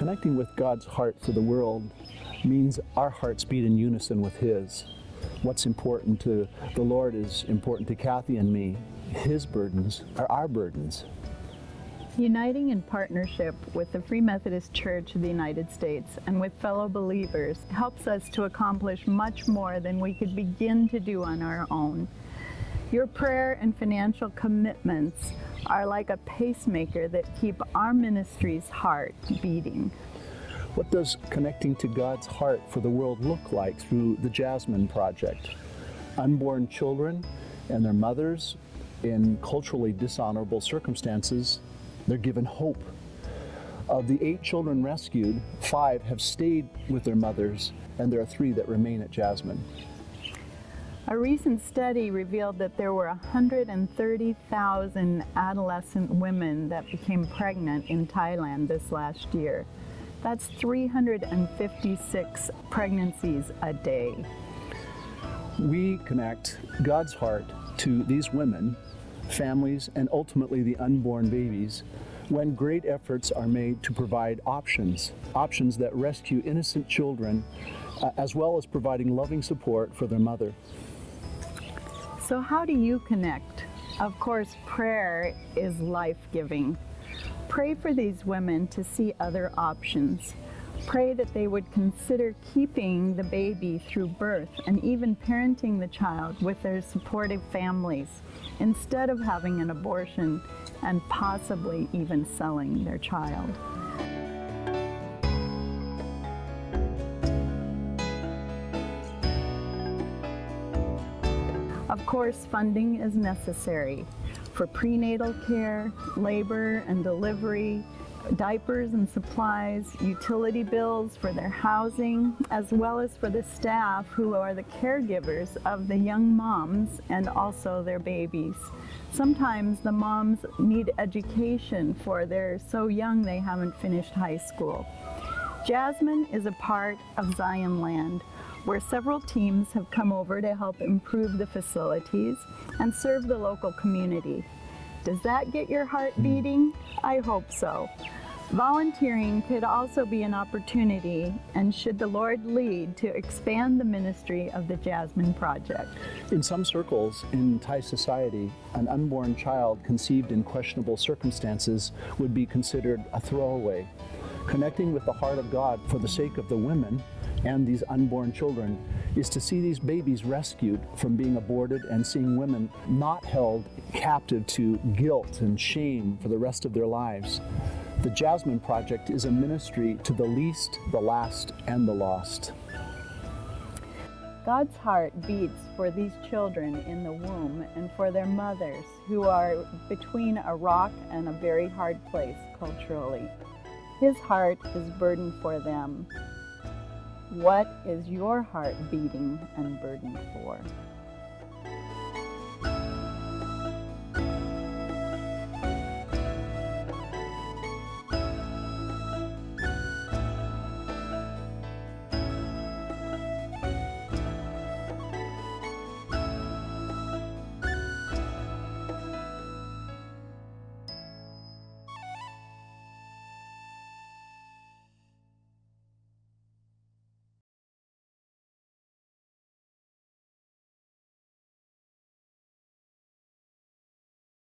Connecting with God's heart for the world means our hearts beat in unison with His. What's important to the Lord is important to Kathy and me. His burdens are our burdens. Uniting in partnership with the Free Methodist Church of the United States and with fellow believers helps us to accomplish much more than we could begin to do on our own. Your prayer and financial commitments are like a pacemaker that keep our ministry's heart beating. What does connecting to God's heart for the world look like through the Jasmine Project? Unborn children and their mothers in culturally dishonorable circumstances, they're given hope. Of the 8 children rescued, 5 have stayed with their mothers, and there are 3 that remain at Jasmine. A recent study revealed that there were 130,000 adolescent women that became pregnant in Thailand this last year. That's 356 pregnancies a day. We connect God's heart to these women, families, and ultimately the unborn babies when great efforts are made to provide options that rescue innocent children, as well as providing loving support for their mother. So how do you connect? Of course, prayer is life-giving. Pray for these women to see other options. Pray that they would consider keeping the baby through birth and even parenting the child with their supportive families instead of having an abortion and possibly even selling their child. Of course, funding is necessary for prenatal care, labor and delivery, diapers and supplies, utility bills for their housing, as well as for the staff who are the caregivers of the young moms and also their babies. Sometimes the moms need education for they're so young they haven't finished high school. Jasmine is a part of Zionland, where several teams have come over to help improve the facilities and serve the local community. Does that get your heart beating? I hope so. Volunteering could also be an opportunity, and should the Lord lead, to expand the ministry of the Jasmine Project. In some circles in Thai society, an unborn child conceived in questionable circumstances would be considered a throwaway. Connecting with the heart of God for the sake of the women and these unborn children is to see these babies rescued from being aborted and seeing women not held captive to guilt and shame for the rest of their lives. The Jasmine Project is a ministry to the least, the last, and the lost. God's heart beats for these children in the womb and for their mothers who are between a rock and a very hard place culturally. His heart is burdened for them. What is your heart beating and burdened for?